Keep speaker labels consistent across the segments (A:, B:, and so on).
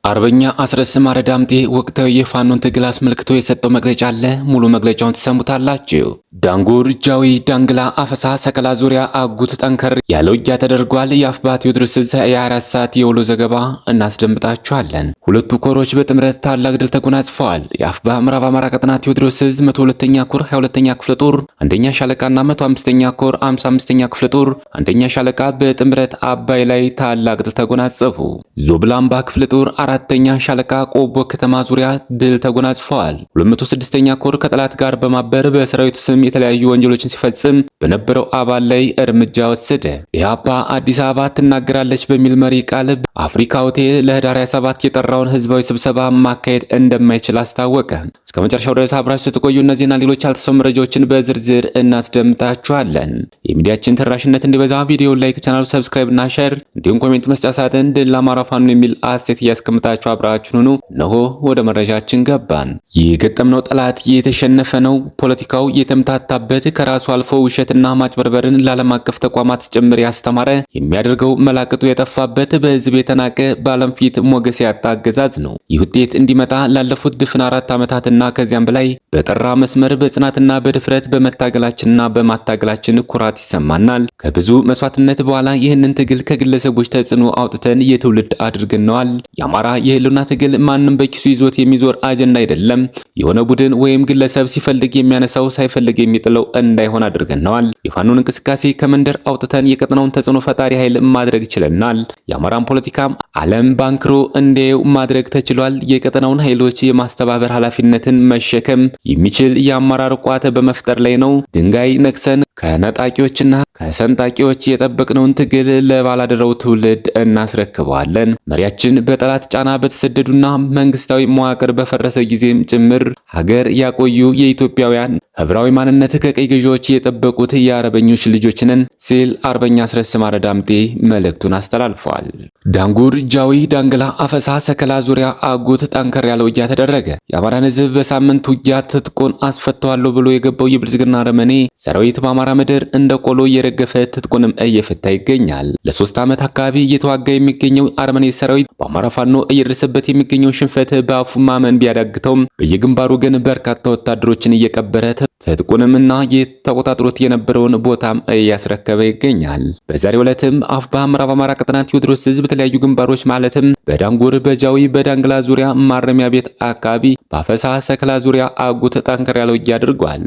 A: አርበኛ አስረስ ማረ ዳምጤ ወቅታዊ የፋኖን ትግል አስመልክቶ የሰጠው መግለጫ አለ። ሙሉ መግለጫውን ትሰሙታላችሁ። ዳንጉር፣ ጃዊ፣ ዳንግላ፣ አፈሳ፣ ሰከላ ዙሪያ አጉት ጠንከር ያለ ውጊያ ተደርጓል። የአፋብኃ ቴዎድሮስ ዕዝ የ24 ሰዓት የውሎ ዘገባ እናስደምጣችኋለን። ሁለቱ ኮሮች በጥምረት ታላቅ ድል ተጎናጽፈዋል። የአፋብኃ ምዕራብ አማራ ቀጠና ቴዎድሮስ ዕዝ 102ኛ ኮር 22ኛ ክፍለ ጦር አንደኛ ሻለቃና 105ኛ ኮር 55ኛ ክፍለ ጦር አንደኛ ሻለቃ በጥምረት አባይ ላይ ታላቅ ድል ተጎናጸፉ። ዞብላምባ ክፍለ ጦር አራተኛ ሻለቃ ቆቦ ከተማ ዙሪያ ድል ተጎናጽፈዋል። 206ኛ ኮር ከጠላት ጋር በማበር በሰራዊቱ ስም የተለያዩ ወንጀሎችን ሲፈጽም በነበረው አባል ላይ እርምጃ ወሰደ። ኢህአፓ አዲስ አበባ ትናገራለች በሚል መሪ ቃል አፍሪካ ሆቴል ለህዳር 27 የጠራውን ህዝባዊ ስብሰባ ማካሄድ እንደማይችል አስታወቀ። እስከ መጨረሻው ድረስ አብራችሁ ስትቆዩ እነዚህና ሌሎች ያልተሰሙ መረጃዎችን በዝርዝር እናስደምጣችኋለን። የሚዲያችን ተደራሽነት እንዲበዛ ቪዲዮ ላይክ፣ ቻናሉ ሰብስክራይብ እና ሼር እንዲሁም ኮሜንት መስጫ ሳጥን ድል ለአማራ ፋኖ የሚል አስተያየት እያስቀምጣችሁ አብራችሁን ሁኑ። እነሆ ወደ መረጃችን ገባን። የገጠምነው ጠላት የተሸነፈ ነው። ፖለቲካው የተምታታበት ከራሱ አልፎ ውሸትና ማጭበርበርን ለዓለም አቀፍ ተቋማት ጭምር ያስተማረ የሚያደርገው መላቅጡ የጠፋበት በህዝብ የተናቀ በዓለም ፊት ሞገስ ያጣ አገዛዝ ነው። ይህ ውጤት እንዲመጣ ላለፉት ድፍን 4 ዓመታትና ከዚያም በላይ በጠራ መስመር በጽናትና በድፍረት በመታገላችንና በማታገላችን ኩራት ይሰማናል። ከብዙ መስዋዕትነት በኋላ ይህንን ትግል ከግለሰቦች ተጽዕኖ አውጥተን የትውልድ አድርገነዋል። የአማራ የህልውና ትግል ማንም በኪሱ ይዞት የሚዞር አጀንዳ አይደለም። የሆነ ቡድን ወይም ግለሰብ ሲፈልግ የሚያነሳው ሳይፈልግ የሚጥለው እንዳይሆን አድርገነዋል። የፋኖን እንቅስቃሴ ከመንደር አውጥተን የቀጠናውን ተጽዕኖ ፈጣሪ ኃይል ማድረግ ችለናል። የአማራን ፖለቲካም ዓለም ባንክሮ እንዲያየው ማድረግ ተችሏል። የቀጠናውን ኃይሎች የማስተባበር ኃላፊነትን መሸከም የሚችል የአመራር ቋት በመፍጠር ላይ ነው። ድንጋይ ነክሰን ከነጣቂዎችና ከሰንጣቂዎች የጠበቅነውን ትግል ለባላደረው ትውልድ እናስረክበዋለን። መሪያችን በጠላት ጫና በተሰደዱና መንግስታዊ መዋቅር በፈረሰ ጊዜም ጭምር ሀገር ያቆዩ የኢትዮጵያውያን ህብራዊ ማንነት ከቀይ ገዢዎች የጠበቁት የአርበኞች ልጆች ነን ሲል አርበኛ አስረስ ማረ ዳምጤ መልእክቱን አስተላልፏል። ዳንጉር፣ ጃዊ፣ ዳንግላ፣ አፈሳ፣ ሰከላ ዙሪያ አጉት ጠንከር ያለ ውጊያ ተደረገ። የአማራን ህዝብ በሳምንት ውጊያ ትጥቁን አስፈተዋለሁ ብሎ የገባው የብልጽግና አረመኔ ሰራዊት በአማራ ምድር እንደ ቆሎ እየረገፈ ትጥቁንም እየፈታ ይገኛል። ለ3 ዓመት አካባቢ እየተዋጋ የሚገኘው አረመኔ ሰራዊት በአማራ ፋኖ እየደረሰበት የሚገኘው ሽንፈት በአፉ ማመን ቢያዳግተውም በየግንባሩ ግን በርካታ ወታደሮችን እየቀበረ ትጥቁንም እና የተቆጣጥሮት የነበረውን ቦታም እያስረከበ ይገኛል። በዛሬው ዕለትም አፋብኃ ምዕራብ አማራ ቀጠና ቴዎድሮስ ዕዝ በተለያዩ ግንባሮች ማለትም በዳንጉር፣ በጃዊ፣ በዳንግላ ዙሪያ ማረሚያ ቤት አካባቢ በአፈሳ፣ ሰከላ ዙሪያ አጉት ጠንከር ያለ ውጊያ አድርጓል።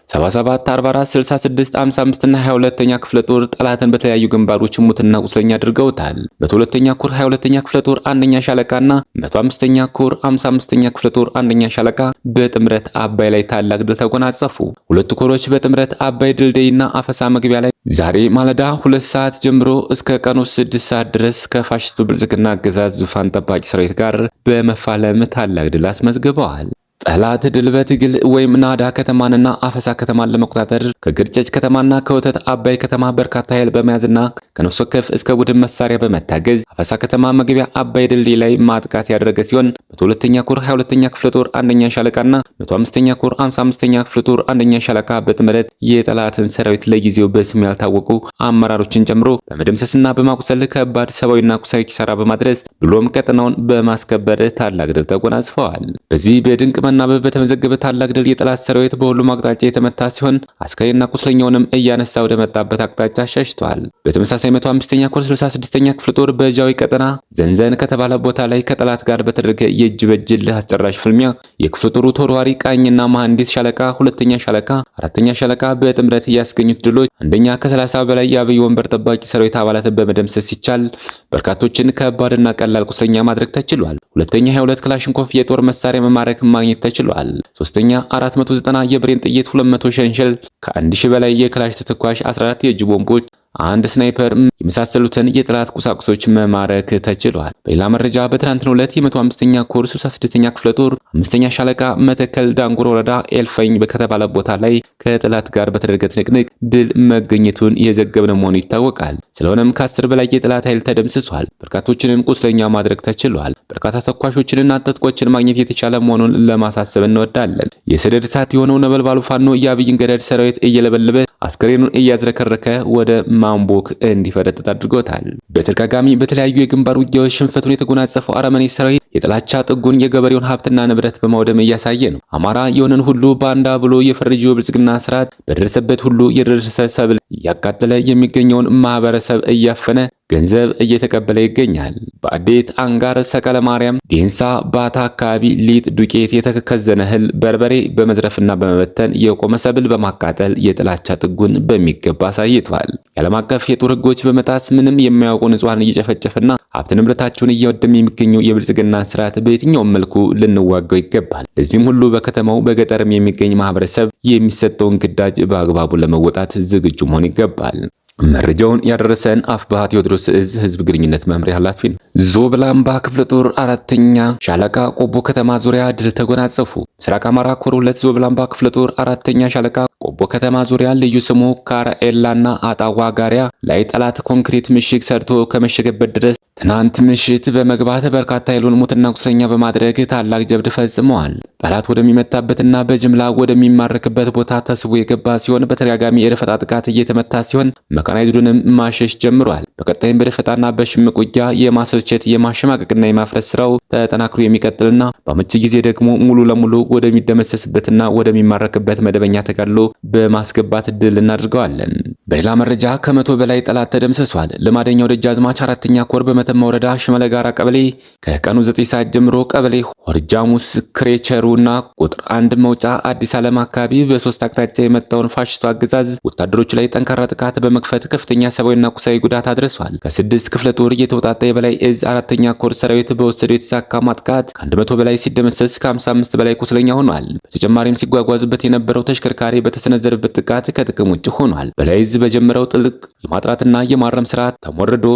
A: 77 44 66 55 እና 22ኛ ክፍለ ጦር ጠላትን በተለያዩ ግንባሮች ሙትና ቁስለኛ አድርገውታል። 102ኛ ኮር 22ኛ ክፍለ ጦር አንደኛ ሻለቃና 105ኛ ኮር 55ኛ ክፍለ ጦር አንደኛ ሻለቃ በጥምረት አባይ ላይ ታላቅ ድል ተጎናጸፉ። ሁለቱ ኮሮች በጥምረት አባይ ድልድይና አፈሳ መግቢያ ላይ ዛሬ ማለዳ 2 ሰዓት ጀምሮ እስከ ቀኑ 6 ሰዓት ድረስ ከፋሽስቱ ብልጽግና አገዛዝ ዙፋን ጠባቂ ሰራዊት ጋር በመፋለም ታላቅ ድል አስመዝግበዋል። ጠላት ድል በትግል ወይም ናዳ ከተማንና አፈሳ ከተማን ለመቆጣጠር ከግርጨጭ ከተማና ከወተት አባይ ከተማ በርካታ ኃይል በመያዝና ከነፍስ ወከፍ እስከ ቡድን መሳሪያ በመታገዝ አፈሳ ከተማ መግቢያ አባይ ድልድይ ላይ ማጥቃት ያደረገ ሲሆን 102ኛ ኮር 22ኛ ክፍለ ጦር አንደኛ ሻለቃና 105ኛ ኮር 55ኛ ክፍለ ጦር አንደኛ ሻለቃ በጥምረት የጠላትን ሰራዊት ለጊዜው በስም ያልታወቁ አመራሮችን ጨምሮ በመደምሰስና በማቁሰል ከባድ ሰብአዊና ቁሳዊ ኪሳራ በማድረስ ብሎም ቀጠናውን በማስከበር ታላቅ ድል ተጎናጽፈዋል። በዚህ በድንቅ መናበብ በተመዘገበ ታላቅ ድል የጠላት ሰራዊት በሁሉም አቅጣጫ የተመታ ሲሆን አስከሬንና ቁስለኛውንም እያነሳ ወደ መጣበት አቅጣጫ ሸሽቷል። በተመሳሳይ 105ኛ ኮር 66ኛ ክፍለ ጦር በጃዊ ቀጠና ዘንዘን ከተባለ ቦታ ላይ ከጠላት ጋር በተደረገ የእጅ በእጅ አስጨራሽ ፍልሚያ የክፍለ ጦሩ ተወርዋሪ ቃኝና መሐንዲስ ሻለቃ፣ 2ኛ ሻለቃ፣ 4ኛ ሻለቃ በጥምረት ያስገኙት ድሎች አንደኛ ከ30 በላይ የአብይ ወንበር ጠባቂ ሰራዊት አባላትን በመደምሰስ ሲቻል በርካቶችን ከባድና ቀላል ቁስለኛ ማድረግ ተችሏል። ሁለተኛ 22 ክላሽንኮቭ የጦር መሳሪያ መማረክ ማግኘት ተችሏል። ሶስተኛ 490 የብሬን ጥይት፣ 200 ሸንሸል፣ ከ1000 በላይ የክላሽ ተተኳሽ፣ 14 የእጅ ቦምቦች፣ አንድ ስናይፐር የመሳሰሉትን የጠላት ቁሳቁሶች መማረክ ተችሏል። በሌላ መረጃ በትናንትናው ዕለት የ105ኛ ኮር 66ኛ ክፍለ ጦር 5ኛ ሻለቃ መተከል ዳንጉር ወረዳ ኤልፈኝ ከተባለ ቦታ ላይ ከጠላት ጋር በተደረገ ትንቅንቅ ድል መገኘቱን የዘገብነ መሆኑ ይታወቃል። ስለሆነም ከ10 በላይ የጠላት ኃይል ተደምስሷል። በርካቶችንም ቁስለኛ ማድረግ ተችሏል። በርካታ ተኳሾችንና ትጥቆችን ማግኘት የተቻለ መሆኑን ለማሳሰብ እንወዳለን። የሰደድ እሳት የሆነው ነበልባሉ ፋኖ የአብይን ገዳድ ሰራዊት እየለበለበ አስከሬኑን እያዝረከረከ ወደ ማምቦክ እንዲፈረጥጥ አድርጎታል። በተደጋጋሚ በተለያዩ የግንባር ውጊያዎች ሽንፈቱን የተጎናጸፈው አረመኔ ሰራዊት የጥላቻ ጥጉን የገበሬውን ሀብትና ንብረት በማውደም እያሳየ ነው። አማራ የሆነን ሁሉ ባንዳ ብሎ የፈረጀው ብልጽግና ስርዓት በደረሰበት ሁሉ የደረሰ ሰብል እያቃጠለ የሚገኘውን ማህበረሰብ እያፈነ ገንዘብ እየተቀበለ ይገኛል። በአዴት፣ አንጋር፣ ሰቀለ ማርያም፣ ዴንሳ፣ ባታ አካባቢ ሊጥ ዱቄት፣ የተከዘነ እህል፣ በርበሬ በመዝረፍና በመበተን የቆመ ሰብል በማቃጠል የጥላቻ ጥጉን በሚገባ አሳይቷል። የዓለም አቀፍ የጦር ሕጎች በመጣስ ምንም የማያውቁ ንጹሃን እየጨፈጨፈና ሀብት ንብረታቸውን እያወደመ የሚገኘው የብልጽግና ስርዓት በየትኛውም መልኩ ልንዋጋው ይገባል። ለዚህም ሁሉ በከተማው በገጠርም የሚገኝ ማህበረሰብ የሚሰጠውን ግዳጅ በአግባቡ ለመወጣት ዝግጁ መሆን ይገባል። መረጃውን ያደረሰን አፋብኃ ቴዎድሮስ ዕዝ ህዝብ ግንኙነት መምሪያ ኃላፊ ነው። ዞብላምባ ክፍለ ጦር 4ኛ ሻለቃ ቆቦ ከተማ ዙሪያ ድል ተጎናጸፉ። ምስራቅ አማራ ኮር 2 ዞብላምባ ክፍለ ጦር 4ኛ ሻለቃ ቆቦ ከተማ ዙሪያ ልዩ ስሙ ካራኤላና አጣዋ ጋሪያ ላይ ጠላት ኮንክሪት ምሽግ ሰርቶ ከመሸገበት ድረስ ትናንት ምሽት በመግባት በርካታ ኃይሉን ሙትና ቁስለኛ በማድረግ ታላቅ ጀብድ ፈጽመዋል። ጠላት ወደሚመታበትና በጅምላ ወደሚማረክበት ቦታ ተስቦ የገባ ሲሆን በተደጋጋሚ የደፈጣ ጥቃት እየተመታ ሲሆን መካናይዝዱንም ማሸሽ ጀምሯል። በቀጣይም በደፈጣና በሽምቅ ውጊያ የማሰልቸት የማሸማቀቅና የማፍረስ ስራው ተጠናክሮ የሚቀጥልና በአመቺ ጊዜ ደግሞ ሙሉ ለሙሉ ወደሚደመሰስበትና ወደሚማረክበት መደበኛ ተጋድሎ በማስገባት ድል እናድርገዋለን። በሌላ መረጃ ከመቶ በላይ ጠላት ተደምስሷል። ልማደኛው ደጃዝማች 4ኛ ኮር በመተማ ወረዳ ሽመለ ጋራ ቀበሌ ከቀኑ 9 ሰዓት ጀምሮ ቀበሌ ሆርጃሙስ ክሬቸሩና ቁጥር 1 መውጫ አዲስ ዓለም አካባቢ በሶስት አቅጣጫ የመጣውን ፋሽስቱ አገዛዝ ወታደሮች ላይ ጠንካራ ጥቃት በመክፈት ከፍተኛ ሰብአዊና ቁሳዊ ጉዳት አድርሷል። ከ6 ክፍለ ጦር የተውጣጣ የበላይ እዝ 4ኛ ኮር ሰራዊት በወሰደው የተሳካ ማጥቃት ከ100 በላይ ሲደመሰስ ከ55 በላይ ቁስለኛ ሆኗል። በተጨማሪም ሲጓጓዝበት የነበረው ተሽከርካሪ በተሰነዘረበት ጥቃት ከጥቅም ውጭ ሆኗል። በላይ እዝ በጀመረው ጥልቅ የማጥራትና የማረም ስርዓት ተሞርዶ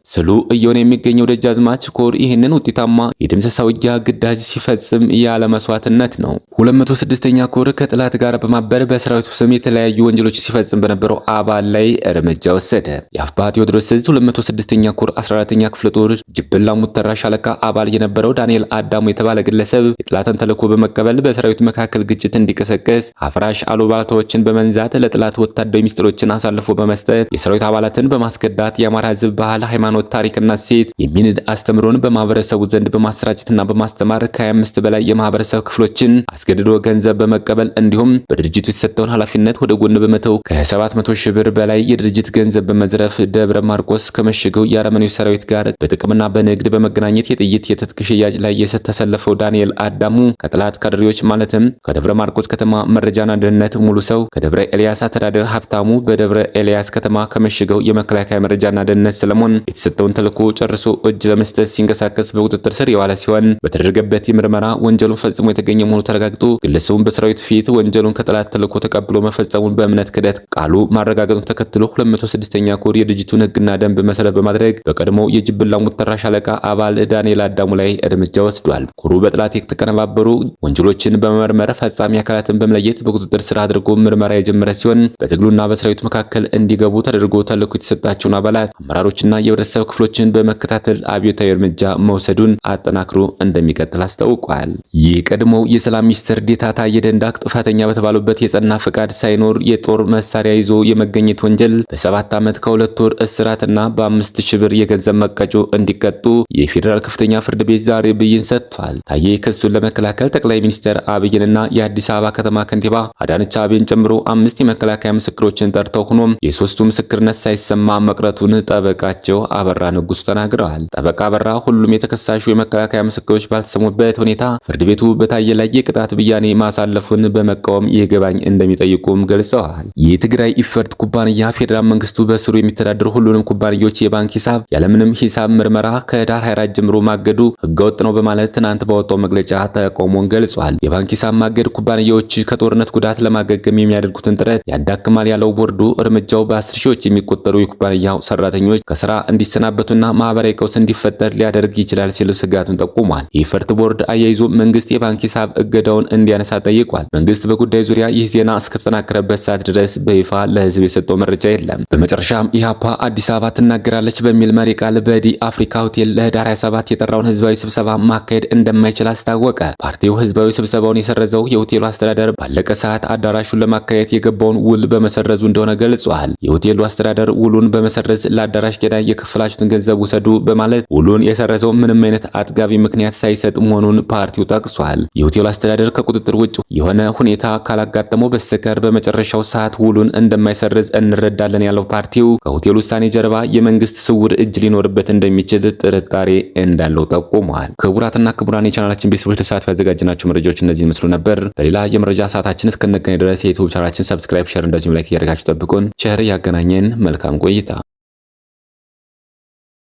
A: ስሉ እየሆነ የሚገኘው ደጃዝማች ኮር ይህንን ውጤታማ የድምሰሳ ውጊያ ግዳጅ ሲፈጽም ያለ መስዋዕትነት ነው። 206ኛ ኮር ከጥላት ጋር በማበር በሰራዊቱ ስም የተለያዩ ወንጀሎች ሲፈጽም በነበረው አባል ላይ እርምጃ ወሰደ። የአፋብኃ ቴዎድሮስ ዕዝ 206ኛ ኮር 14ኛ ክፍለ ጦር ጅብላ ሙተራ ሻለቃ አባል የነበረው ዳንኤል አዳሙ የተባለ ግለሰብ የጥላትን ተልዕኮ በመቀበል በሰራዊቱ መካከል ግጭት እንዲቀሰቀስ አፍራሽ አሉባልታዎችን በመንዛት ለጥላት ወታደራዊ ሚስጥሮችን አሳልፎ በመስጠት የሰራዊት አባላትን በማስከዳት የአማራ ሕዝብ ባህል፣ ሃይማኖት፣ ታሪክና ሴት የሚንድ አስተምሮን በማህበረሰቡ ዘንድ በማሰራጨትና በማስተማር ከ25 በላይ የማህበረሰብ ክፍሎችን አስገድዶ ገንዘብ በመቀበል እንዲሁም በድርጅቱ የተሰጠውን ኃላፊነት ወደ ጎን በመተው ከ700 ሺህ ብር በላይ የድርጅት ገንዘብ በመዝረፍ ደብረ ማርቆስ ከመሸገው የአረመኔው ሰራዊት ጋር በጥቅምና በንግድ በመገናኘት የጥይት የትጥቅ ሽያጭ ላይ የተሰለፈው ዳንኤል አዳሙ ከጠላት ካድሬዎች ማለትም ከደብረ ማርቆስ ከተማ መረጃና ደህንነት ሙሉ ሰው፣ ከደብረ ኤልያስ አስተዳደር ሀብታሙ፣ በደብረ ኤልያስ ከተማ ከመሸገው የመከላከያ መረጃና ደህንነት ሰለሞን የተሰጠውን ተልዕኮ ጨርሶ እጅ ለመስጠት ሲንቀሳቀስ በቁጥጥር ስር የዋለ ሲሆን በተደረገበት የምርመራ ወንጀሉን ፈጽሞ የተገኘ መሆኑ ተረጋግጦ ግለሰቡን በሰራዊት ፊት ወንጀሉን ከጠላት ተልዕኮ ተቀብሎ መፈጸሙን በእምነት ክደት ቃሉ ማረጋገጡን ተከትሎ 206ኛ ኮር የድርጅቱን ሕግና ደንብ መሰረት በማድረግ በቀድሞው የጅብላ ሙተራ ሻለቃ አባል ዳንኤል አዳሙ ላይ እርምጃ ወስዷል። ኮሩ በጠላት የተቀነባበሩ ወንጀሎችን በመመርመር ፈጻሚ አካላትን በመለየት በቁጥጥር ስር አድርጎ ምርመራ የጀመረ ሲሆን በትግሉና በሰራዊቱ መካከል እንዲገቡ ተደርጎ ተልዕኮ የተሰጣቸውን አባላት አመራሮችና የህብረተሰብ ክፍሎችን በመከታተል አብዮታዊ እርምጃ መውሰዱን አጠናክሮ እንደሚቀጥል አስታውቋል። የቀድሞው የሰላም ሚኒስትር ዴኤታ ታዬ ደንደዓ ጥፋተኛ በተባሉበት የጸና ፈቃድ ሳይኖር የጦር መሳሪያ ይዞ የመገኘት ወንጀል በ7 ዓመት ከ2 ወር እስራትና በ5000 ብር የገንዘብ መቀጮ እንዲቀጡ የፌዴራል ከፍተኛ ፍርድ ቤት ዛሬ ብይን ሰጥቷል። ታዬ ክሱን ለመከላከል ጠቅላይ ሚኒስትር አብይንና የአዲስ አበባ ከተማ ከንቲባ አዳነች አቤቤን ጨምሮ 5 የመከላከያ ምስክሮችን ጠርተው ሆኖም የሶስቱ ምስክርነት ሳይሰማ መቅረቱን ጠበቃቸው አበራ ንጉስ ተናግረዋል። ጠበቃ አበራ ሁሉም የተከሳሹ የመከላከያ ምስክሮች ባልተሰሙበት ሁኔታ ፍርድ ቤቱ በታየ ላይ የቅጣት ብያኔ ማሳለፉን በመቃወም ይግባኝ እንደሚጠይቁም ገልጸዋል። የትግራይ ኢፈርት ኩባንያ ፌዴራል መንግስቱ በስሩ የሚተዳደሩ ሁሉንም ኩባንያዎች የባንክ ሂሳብ ያለምንም ሂሳብ ምርመራ ከህዳር 24 ጀምሮ ማገዱ ህገወጥ ነው በማለት ትናንት ባወጣው መግለጫ ተቃውሞን ገልጿል። የባንክ ሂሳብ ማገድ ኩባንያዎች ከጦርነት ጉዳት ለማገገም የሚያደርጉትን ጥረት ያዳክማል ያለው ቦርዱ እርምጃው በ10 ሺዎች የሚቆጠሩ የኩባንያው ሰራተኞች ከስራ እንዲ እንዲሰናበቱና ማህበራዊ ቀውስ እንዲፈጠር ሊያደርግ ይችላል ሲሉ ስጋቱን ጠቁሟል። የኢፈርት ቦርድ አያይዞ መንግስት የባንክ ሂሳብ እገዳውን እንዲያነሳ ጠይቋል። መንግስት በጉዳዩ ዙሪያ ይህ ዜና እስከተጠናከረበት ሰዓት ድረስ በይፋ ለህዝብ የሰጠው መረጃ የለም። በመጨረሻም ኢህአፓ አዲስ አበባ ትናገራለች በሚል መሪ ቃል በዲ አፍሪካ ሆቴል ለህዳር 27 የጠራውን ህዝባዊ ስብሰባ ማካሄድ እንደማይችል አስታወቀ። ፓርቲው ህዝባዊ ስብሰባውን የሰረዘው የሆቴሉ አስተዳደር ባለቀ ሰዓት አዳራሹን ለማካሄድ የገባውን ውል በመሰረዙ እንደሆነ ገልጿል። የሆቴሉ አስተዳደር ውሉን በመሰረዝ ለአዳራሽ ኪራይ የከፈላችሁትን ገንዘብ ውሰዱ በማለት ውሉን የሰረዘው ምንም አይነት አጥጋቢ ምክንያት ሳይሰጥ መሆኑን ፓርቲው ጠቅሷል። የሆቴሉ አስተዳደር ከቁጥጥር ውጭ የሆነ ሁኔታ ካላጋጠመው በስተቀር በመጨረሻው ሰዓት ውሉን እንደማይሰርዝ እንረዳለን ያለው ፓርቲው ከሆቴሉ ውሳኔ ጀርባ የመንግስት ስውር እጅ ሊኖርበት እንደሚችል ጥርጣሬ እንዳለው ጠቁሟል። ክቡራትና ክቡራን የቻናላችን ቤተሰቦች ለሰዓት ያዘጋጅናቸው መረጃዎች እነዚህን መስሉ ነበር። በሌላ የመረጃ ሰዓታችን እስክንገናኝ ድረስ የዩቲዩብ ቻናላችን ሰብስክራይብ፣ ሼር እንደዚሁም ላይክ እያደረጋችሁ ጠብቁን። ቸር ያገናኘን። መልካም ቆይታ